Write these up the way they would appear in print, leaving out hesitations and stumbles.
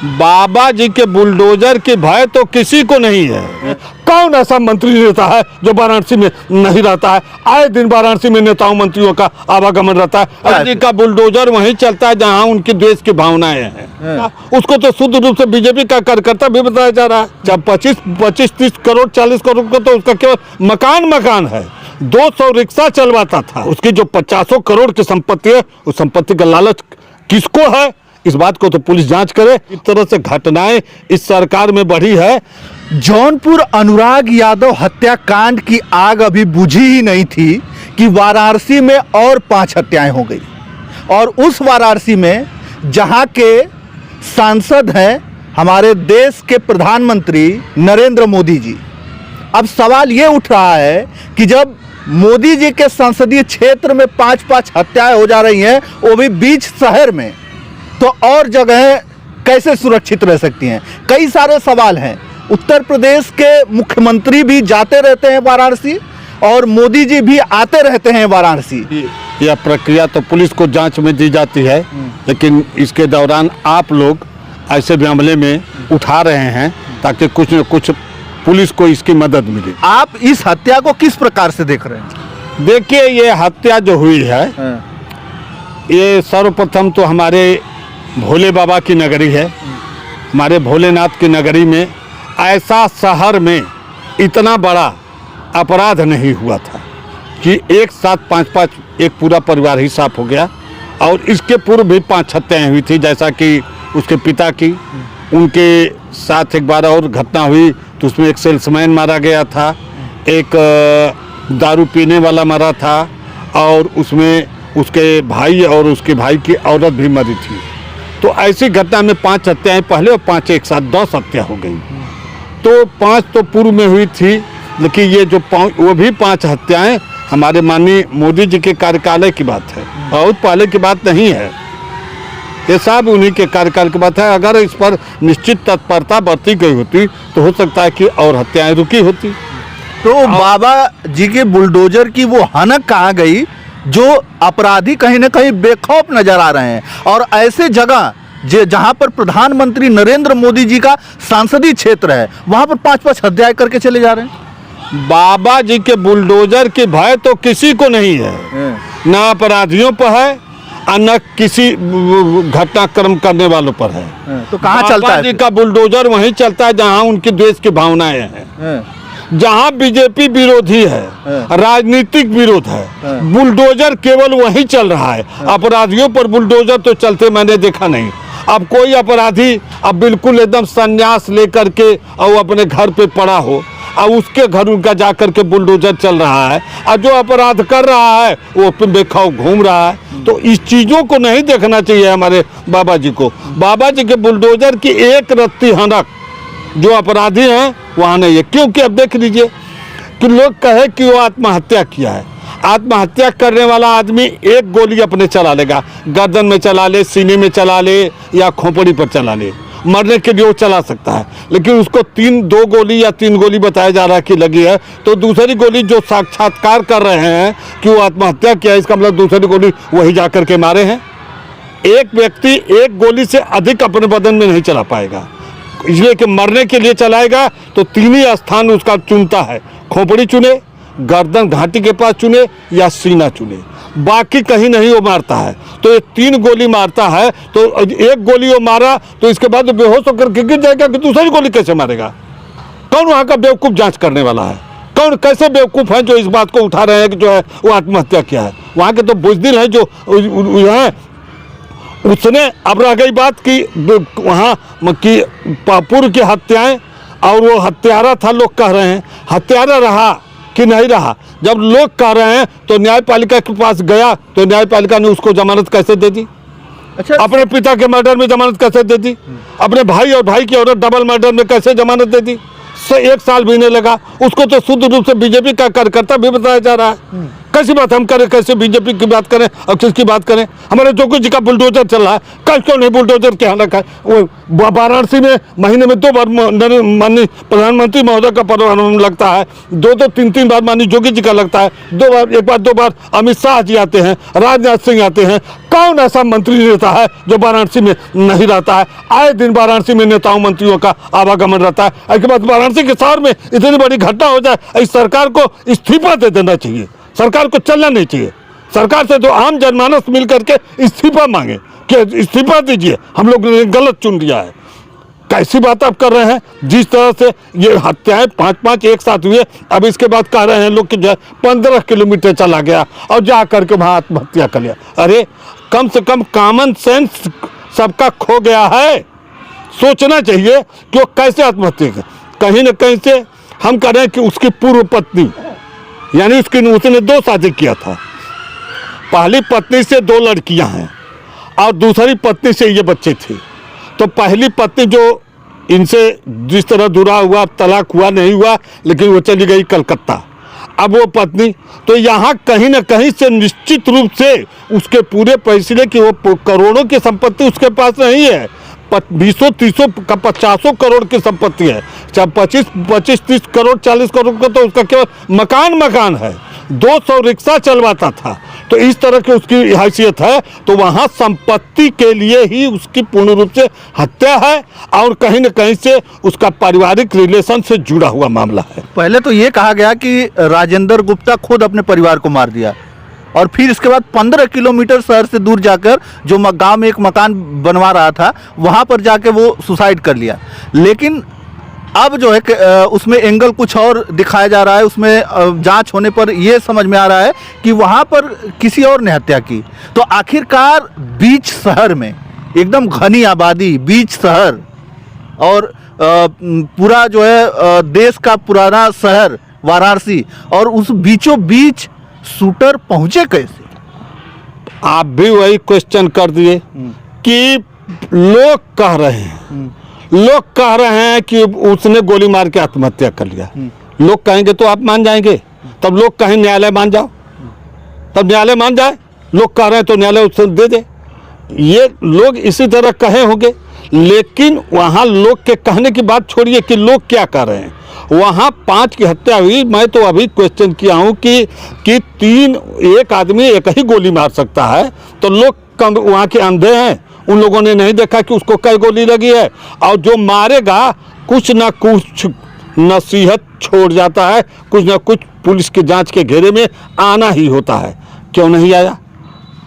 बाबा जी के बुलडोजर के भय तो किसी को नहीं है। कौन ऐसा मंत्री रहता है जो वाराणसी में नहीं रहता है? आए दिन वाराणसी में नेताओं मंत्रियों का आवागमन रहता है। अरे जी का बुलडोजर वहीं चलता है जहां उनकी देश की भावनाएं हैं। उसको तो शुद्ध रूप से बीजेपी का कार्यकर्ता भी बताया जा रहा है। जब 25-30 करोड़ 40 करोड़ का तो उसका केवल मकान है। 200 रिक्शा चलवाता था। उसकी जो 50 करोड़ की संपत्ति है, उस संपत्ति का लालच किसको है? इस बात को तो पुलिस जांच करे। इस तरह से घटनाएं इस सरकार में बढ़ी है। जौनपुर अनुराग यादव हत्याकांड की आग अभी बुझी ही नहीं थी कि वाराणसी में और 5 हत्याएं हो गई। और उस वाराणसी में जहां के सांसद हैं हमारे देश के प्रधानमंत्री नरेंद्र मोदी जी, अब सवाल ये उठ रहा है कि जब मोदी जी के संसदीय क्षेत्र में 5-5 हत्याएं हो जा रही हैं, वो भी बीच शहर में, तो और जगहें कैसे सुरक्षित रह सकती हैं? कई सारे सवाल हैं। उत्तर प्रदेश के मुख्यमंत्री भी जाते रहते हैं वाराणसी और मोदी जी भी आते रहते हैं वाराणसी। यह प्रक्रिया तो पुलिस को जांच में दी जाती है, लेकिन इसके दौरान आप लोग ऐसे मामले में उठा रहे हैं ताकि कुछ न कुछ पुलिस को इसकी मदद मिले। आप इस हत्या को किस प्रकार से देख रहे हैं? देखिए, ये हत्या जो हुई है, ये सर्वप्रथम तो हमारे भोले बाबा की नगरी है। हमारे भोलेनाथ की नगरी में ऐसा शहर में इतना बड़ा अपराध नहीं हुआ था कि एक साथ 5-5 एक पूरा परिवार ही साफ हो गया। और इसके पूर्व भी 5 हत्याएं हुई थी, जैसा कि उसके पिता की, उनके साथ एक बार और घटना हुई तो उसमें एक सेल्समैन मारा गया था, एक दारू पीने वाला मरा था, और उसमें उसके भाई और उसके भाई की औरत भी मरी थी। तो ऐसी घटना में 5 हत्याएं पहले और 5 एक साथ 10 हत्या हो गई। तो 5 तो पूर्व में हुई थी, लेकिन ये जो वो भी 5 हत्याएं हमारे माननीय मोदी जी के कार्यकाल की बात है, बहुत पहले की बात नहीं है। ये सब उन्हीं के कार्यकाल की बात है। अगर इस पर निश्चित तत्परता बरती गई होती तो हो सकता है कि और हत्याएं रुकी होती। तो बाबा जी के बुलडोजर की वो हनक कहाँ गई जो अपराधी कहीं ना कहीं बेखौफ नजर आ रहे हैं? और ऐसे जगह जहां पर प्रधानमंत्री नरेंद्र मोदी जी का सांसदीय क्षेत्र है, वहां पर 5-5 हत्याएं करके चले जा रहे हैं। बाबा जी के बुलडोजर के भय तो किसी को नहीं है, न अपराधियों पर है और न किसी घटनाक्रम करने वालों पर है। तो कहाँ चलता है? बाबा जी का बुलडोजर वहीं चलता है जहां उनकी देश की भावनाएं हैं। जहां बीजेपी विरोधी है, राजनीतिक विरोध है, बुलडोजर केवल वहीं चल रहा है। अपराधियों पर बुलडोजर तो चलते मैंने देखा नहीं। अब कोई अपराधी अब बिल्कुल एकदम संन्यास लेकर के और अपने घर पे पड़ा हो और उसके घर उनका जाकर के बुलडोजर चल रहा है, और जो अपराध कर रहा है वो बेखौफ घूम रहा है। तो इस चीज़ों को नहीं देखना चाहिए हमारे बाबा जी को। बाबा जी के बुलडोजर की एक रत्ती हनक जो अपराधी हैं वहाँ नहीं है। क्योंकि अब देख लीजिए कि लोग कहे कि वो आत्महत्या किया है। आत्महत्या करने वाला आदमी एक गोली अपने चला लेगा, गर्दन में चला ले, सीने में चला ले या खोपड़ी पर चला ले, मरने के लिए वो चला सकता है। लेकिन उसको 2 गोली या 3 गोली बताया जा रहा है कि लगी है, तो दूसरी गोली जो साक्षात्कार कर रहे हैं कि वो आत्महत्या किया, इसका मतलब दूसरी गोली वही जा कर के मारे हैं। एक व्यक्ति एक गोली से अधिक अपने बदन में नहीं चला पाएगा, इसलिए कि मरने के लिए चलाएगा तो 3 ही स्थान उसका चुनता है, खोपड़ी चुने, गर्दन घाटी के पास चुने या सीना चुने, बाकी कहीं नहीं वो मारता है। तो ये 3 गोली मारता है, तो एक गोली वो मारा तो इसके बाद बेहोश होकर गिर जाएगा कि दूसरी गोली कैसे मारेगा? कौन वहाँ का बेवकूफ़ जांच करने वाला है? कौन कैसे बेवकूफ़ हैं जो इस बात को उठा रहे हैं कि जो है वो आत्महत्या किया है? वहाँ के तो बुज़दिल हैं जो हैं। उसने अब रह गई बात कि वहाँ की पूर्व की हत्याएं, और वो हत्यारा था, लोग कह रहे हैं हत्यारा रहा कि नहीं रहा। जब लोग कह रहे हैं तो न्यायपालिका के पास गया तो न्यायपालिका ने उसको जमानत कैसे दे दी? अच्छा, अपने पिता के मर्डर में जमानत कैसे दे दी? अपने भाई और भाई की औरत डबल मर्डर में कैसे जमानत दे दी? 1 साल भी नहीं लगा। उसको तो शुद्ध रूप से बीजेपी का कार्यकर्ता भी बताया जा रहा है। कैसी बात हम करें, कैसे बीजेपी की बात करें और किसकी बात करें? हमारे जोगी जी का बुलडोजर चल रहा है, कल क्यों नहीं बुलडोजर क्या रखा है? वो वाराणसी में महीने में 2 बार माननीय प्रधानमंत्री महोदय का परमाणु लगता है, 2-2 3-3 बार माननीय जोगी जी का लगता है, 2 बार 1 बार 2 बार अमित शाह जी आते हैं, राजनाथ सिंह आते हैं। कौन ऐसा मंत्री रहता है जो वाराणसी में नहीं रहता है? आए दिन वाराणसी में नेताओं मंत्रियों का आवागमन रहता है। इसके बाद वाराणसी के शहर में इतनी बड़ी घटना हो जाए, इस सरकार को इस्तीफा दे देना चाहिए, सरकार को चलना नहीं चाहिए। सरकार से तो आम जनमानस मिल करके इस्तीफा मांगे कि इस्तीफा दीजिए, हम लोग ने गलत चुन लिया है। कैसी बात आप कर रहे हैं? जिस तरह से ये हत्याएं 5-5 एक साथ हुए, अब इसके बाद कह रहे हैं लोग कि जो है 15 किलोमीटर चला गया और जा करके वहाँ आत्महत्या कर लिया। अरे कम से कम कॉमन सेंस सबका खो गया है। सोचना चाहिए कि वो कैसे आत्महत्या कर। कहीं न कहीं से हम कह रहे हैं कि उसकी पूर्व पत्नी यानी उसने 2 शादी किया था। पहली पत्नी से 2 लड़कियां हैं और दूसरी पत्नी से ये बच्चे थे। तो पहली पत्नी जो इनसे जिस तरह दूरा हुआ, तलाक हुआ नहीं हुआ, लेकिन वो चली गई कलकत्ता। अब वो पत्नी तो यहाँ कहीं ना कहीं से निश्चित रूप से उसके पूरे पैसे की वो करोड़ों की संपत्ति उसके पास नहीं है, 20-30 का 50 करोड़ की संपत्ति है। चाहे 25-30 करोड़ 40 करोड़ का तो उसका केवल मकान है। 200 रिक्शा चलवाता था। तो इस तरह की उसकी हैसियत है। तो वहाँ संपत्ति के लिए ही उसकी पूर्ण रूप से हत्या है और कहीं न कहीं से उसका पारिवारिक रिलेशन से जुड़ा हुआ मामला है। पहले तो ये कहा गया कि राजेंद्र गुप्ता खुद अपने परिवार को मार दिया और फिर इसके बाद 15 किलोमीटर शहर से दूर जाकर जो गांव में एक मकान बनवा रहा था वहां पर जाके वो सुसाइड कर लिया। लेकिन अब जो है उसमें एंगल कुछ और दिखाया जा रहा है। उसमें जांच होने पर यह समझ में आ रहा है कि वहां पर किसी और ने हत्या की। तो आखिरकार बीच शहर में एकदम घनी आबादी, बीच शहर और पूरा जो है देश का पुराना शहर वाराणसी, और उस बीचों बीच शूटर पहुंचे कैसे? आप भी वही क्वेश्चन कर दिए कि लोग कह रहे हैं कि उसने गोली मार के आत्महत्या कर लिया। लोग कहेंगे तो आप मान जाएंगे, तब लोग कहें न्यायालय मान जाओ, तब न्यायालय मान जाए। लोग कह रहे हैं तो न्यायालय उससे दे दे। ये लोग इसी तरह कहे होंगे, लेकिन वहाँ लोग के कहने की बात छोड़िए कि लोग क्या कह रहे हैं। वहाँ 5 की हत्या हुई। मैं तो अभी क्वेश्चन किया हूँ कि एक आदमी एक ही गोली मार सकता है, तो लोग कम वहाँ के अंधे हैं, उन लोगों ने नहीं देखा कि उसको कई गोली लगी है। और जो मारेगा कुछ ना कुछ नसीहत छोड़ जाता है, कुछ ना कुछ पुलिस की जांच के घेरे में आना ही होता है। क्यों नहीं आया?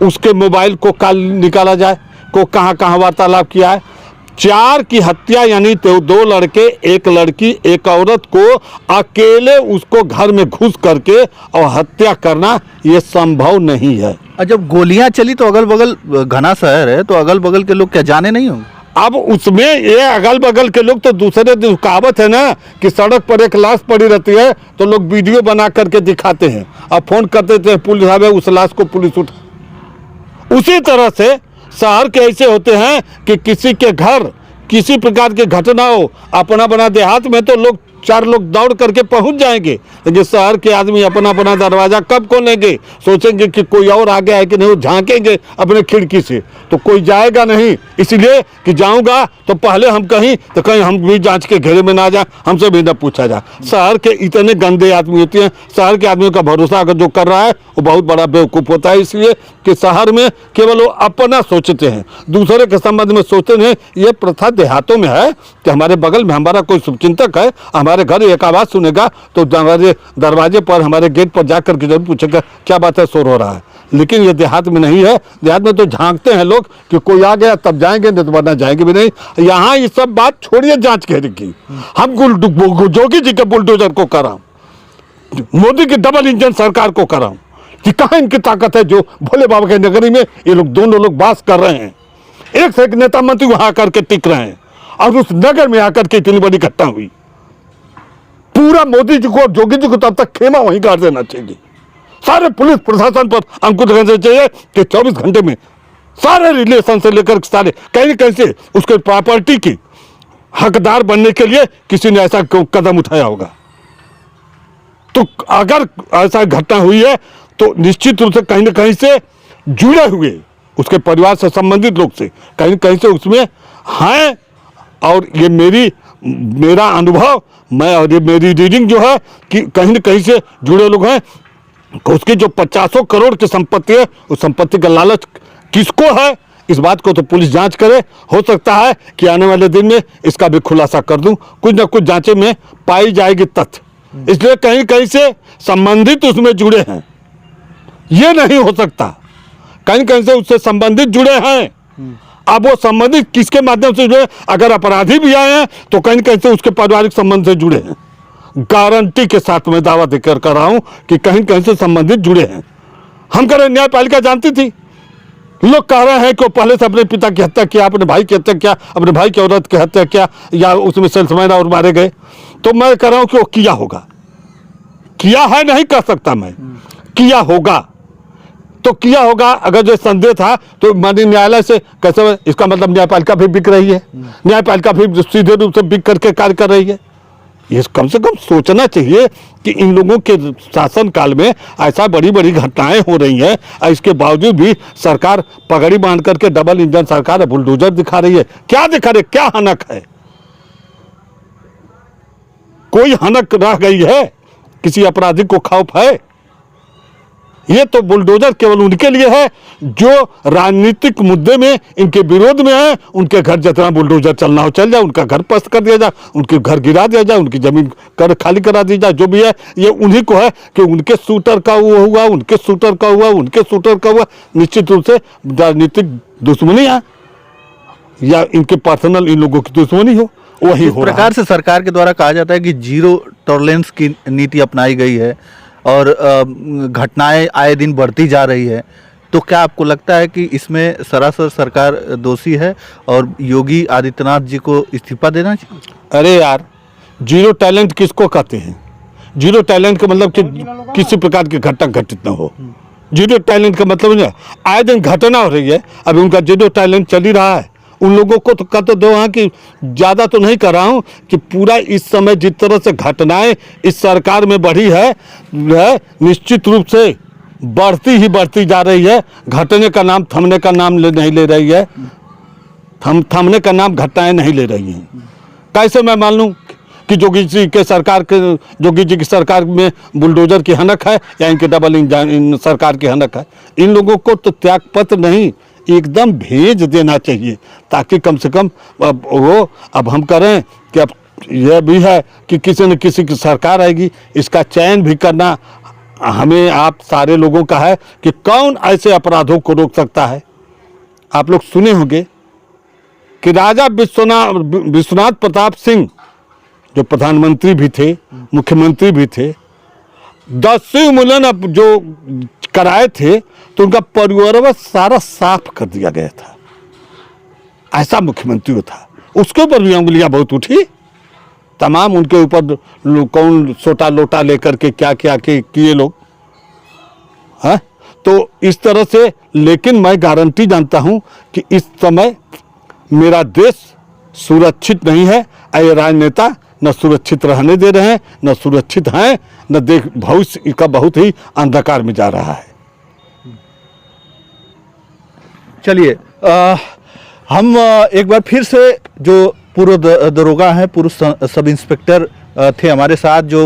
उसके मोबाइल को कल निकाला जाए, को कहाँ वार्तालाप किया है। 4 की हत्या यानी तो 2 लड़के, 1 लड़की, 1 औरत को अकेले उसको घर में घुस करके और हत्या करना ये संभव नहीं है। और जब गोलियां चली तो अगल बगल घना शहर है, तो अगल बगल के लोग क्या जाने नहीं होंगे? अब उसमें ये अगल बगल के लोग तो दूसरे दिन कहावत है ना कि सड़क पर एक लाश पड़ी रहती है तो लोग वीडियो बना करके दिखाते हैं और फोन करते थे पुलिस आवे, उस लाश को पुलिस उठा। उसी तरह से शहर के ऐसे होते हैं कि किसी के घर किसी प्रकार की घटना हो, अपना बना देहात में तो लोग 4 लोग दौड़ करके पहुंच जाएंगे, लेकिन शहर के आदमी अपना दरवाजा कब खोलेंगे? सोचेंगे कि कोई और आ गया है कि नहीं, वो झांकेंगे अपने खिड़की से, तो कोई जाएगा नहीं। इसलिए कि जाऊंगा तो पहले हम कहीं तो कहीं हम भी जांच के घेरे में ना जाए, हमसे भी ना पूछा जाए। शहर के इतने गंदे आदमी होते हैं, शहर के आदमियों का भरोसा अगर जो कर रहा है वो बहुत बड़ा बेवकूफ़ होता है। इसलिए कि शहर में केवल वो अपना सोचते हैं, दूसरे के संबंध में सोचते नहीं। ये प्रथा देहातों में है कि हमारे बगल में हमारा कोई शुभचिंतक है, हमारे घर एक आवाज़ सुनेगा तो हमारे दरवाजे पर, हमारे गेट पर जाकर के जरूर पूछेगा क्या बात है, शोर हो रहा है। लेकिन ये देहात में नहीं है। देहात में तो झांकते हैं लोग कि कोई आ गया तब जाएंगे, नहीं तो वरना जाएंगे भी नहीं। यहाँ ये सब बात छोड़िए जांच घेरे की। हम जोगी जी के बुलडोजर को कराऊं, मोदी की डबल इंजन सरकार को कराऊं कि कहाँ इनकी ताकत है जो भोले बाबा के नगरी में ये लोग दोनों लोग बास कर रहे हैं। एक से एक नेता मंत्री वहां आकर के टिक रहे हैं और उस नगर में आकर के इतनी बड़ी घटना हुई। पूरा मोदी जी को, जोगी जी को तब तक खेमा वहीं गाड़ देना चाहिए। सारे पुलिस प्रशासन पर अंकुश लगाना चाहिए कि 24 घंटे में सारे रिलेशन से लेकर सारे कहीं न कहीं से उसके प्रॉपर्टी की हकदार बनने के लिए किसी ने ऐसा कदम उठाया होगा। तो अगर ऐसा घटना हुई है तो निश्चित रूप से कहीं ना कहीं से जुड़े हुए उसके परिवार से संबंधित लोग से कहीं न कहीं से उसमें हैं। और ये मेरा अनुभव मैं और ये मेरी रीडिंग जो है कि कहीं न कहीं से जुड़े लोग हैं। उसकी जो 50 करोड़ की संपत्ति है, उस संपत्ति का लालच किसको है, इस बात को तो पुलिस जांच करे। हो सकता है कि आने वाले दिन में इसका भी खुलासा कर दूं, कुछ ना कुछ जांचे में पाई जाएगी तथ्य। इसलिए कहीं कहीं से संबंधित उसमें जुड़े हैं, ये नहीं हो सकता। कहीं कहीं से उससे संबंधित जुड़े हैं। अब वो संबंधित किसके माध्यम से जुड़े, अगर अपराधी भी आए हैं तो कहीं कहीं से उसके पारिवारिक संबंध से जुड़े हैं। गारंटी के साथ मैं दावा देकर कर रहा हूं कि कहीं कहीं से संबंधित जुड़े हैं। हम कह रहे न्यायपालिका जानती थी, लोग कह रहे हैं कि वो पहले से अपने पिता की हत्या किया, अपने भाई की हत्या किया, अपने भाई की औरत की हत्या किया, या उसमें सेल्समैन और मारे गए। तो मैं कह रहा हूं कि वो किया होगा, किया है नहीं कह सकता मैं, किया होगा तो किया होगा। अगर जो संदेह था तो माननीय न्यायालय से कैसे, इसका मतलब न्यायपालिका भी बिक रही है, न्यायपालिका भी सीधे रूप से बिक करके कार्य कर रही है। ये कम से कम सोचना चाहिए कि इन लोगों के शासन काल में ऐसा बड़ी बड़ी घटनाएं हो रही हैं, और इसके बावजूद भी सरकार पगड़ी बांध करके डबल इंजन सरकार बुलडोजर दिखा रही है। क्या दिखा रही, क्या हनक है, कोई हनक रह गई है, किसी अपराधी को खौफ है? ये तो बुलडोजर केवल उनके लिए है जो राजनीतिक मुद्दे में इनके विरोध में है। उनके घर जितना बुलडोजर चलना हो चल जाए, उनका घर पस्त कर दिया जाए, उनके घर गिरा दिया जाए, उनकी जमीन कर खाली करा दी जाए, जो भी है ये उन्हीं को है कि उनके शूटर का वो हुआ, उनके शूटर का हुआ, उनके शूटर का हुआ। निश्चित रूप से राजनीतिक दुश्मनी है या इनके पर्सनल इन लोगों की दुश्मनी हो, वही हो रहा है। इस प्रकार से सरकार के द्वारा कहा जाता है कि जीरो टॉलरेंस की नीति अपनाई गई है और घटनाएं आए दिन बढ़ती जा रही है, तो क्या आपको लगता है कि इसमें सरासर सरकार दोषी है और योगी आदित्यनाथ जी को इस्तीफा देना चाहिए? अरे यार, जीरो टैलेंट किसको कहते हैं? जीरो टैलेंट का मतलब कि किसी प्रकार की घटना घटित न हो। जीरो टैलेंट का मतलब नहीं, आए दिन घटना हो रही है, अभी उनका जीरो टैलेंट चल ही रहा है। उन लोगों को तो कह तो दो हाँ कि ज़्यादा तो नहीं कर रहा हूँ कि पूरा इस समय जिस तरह से घटनाएं इस सरकार में बढ़ी है निश्चित रूप से बढ़ती जा रही है। घटने का नाम थमने का नाम नहीं ले रही है, थमने का नाम घटनाएं नहीं ले रही हैं। कैसे मैं मान लूँ कि जोगी जी की सरकार में बुलडोजर की हनक है या इनके डबल इंजन सरकार की हनक है? इन लोगों को तो त्यागपत्र नहीं, एकदम भेज देना चाहिए, ताकि कम से कम अब हम करें कि अब यह भी है कि किसी न किसी की सरकार आएगी, इसका चयन भी करना हमें आप सारे लोगों का है कि कौन ऐसे अपराधों को रोक सकता है। आप लोग सुने होंगे कि राजा विश्वनाथ प्रताप सिंह जो प्रधानमंत्री भी थे, मुख्यमंत्री भी थे, 10वीं उन्मूलन जो कराए थे तो उनका परिवार सारा साफ कर दिया गया था। ऐसा मुख्यमंत्री था, उसके ऊपर भी उंगलियां बहुत उठी, तमाम उनके ऊपर कौन सोटा लोटा लेकर के क्या क्या किए लोग हैं। तो इस तरह से, लेकिन मैं गारंटी जानता हूं कि इस समय मेरा देश सुरक्षित नहीं है। ये राजनेता न सुरक्षित रहने दे रहे हैं, न सुरक्षित हैं, न भविष्य का बहुत ही अंधकार में जा रहा है। चलिए हम एक बार फिर से जो पूर्व दरोगा हैं, पूर्व सब इंस्पेक्टर थे हमारे साथ जो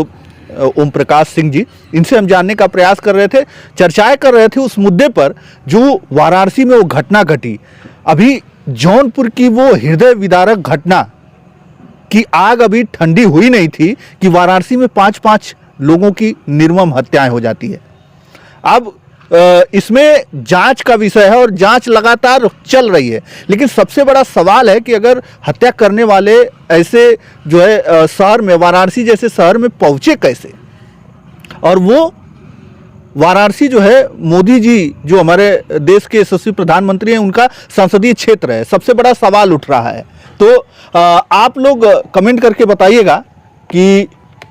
ओम प्रकाश सिंह जी, इनसे हम जानने का प्रयास कर रहे थे, चर्चाएं कर रहे थे उस मुद्दे पर जो वाराणसी में वो घटना घटी। अभी जौनपुर की वो हृदय विदारक घटना की आग अभी ठंडी हुई नहीं थी कि वाराणसी में 5-5 लोगों की निर्मम हत्याएं हो जाती है। अब इसमें जांच का विषय है और जांच लगातार चल रही है, लेकिन सबसे बड़ा सवाल है कि अगर हत्या करने वाले ऐसे जो है शहर में, वाराणसी जैसे शहर में पहुंचे कैसे, और वो वाराणसी जो है मोदी जी जो हमारे देश के यशस्वी प्रधानमंत्री हैं उनका संसदीय क्षेत्र है। सबसे बड़ा सवाल उठ रहा है। तो आप लोग कमेंट करके बताइएगा कि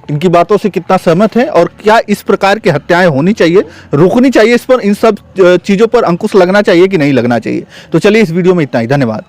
इनकी बातों से कितना सहमत है और क्या इस प्रकार की हत्याएं होनी चाहिए, रुकनी चाहिए, इस पर इन सब चीज़ों पर अंकुश लगना चाहिए कि नहीं लगना चाहिए। तो चलिए इस वीडियो में इतना ही, धन्यवाद।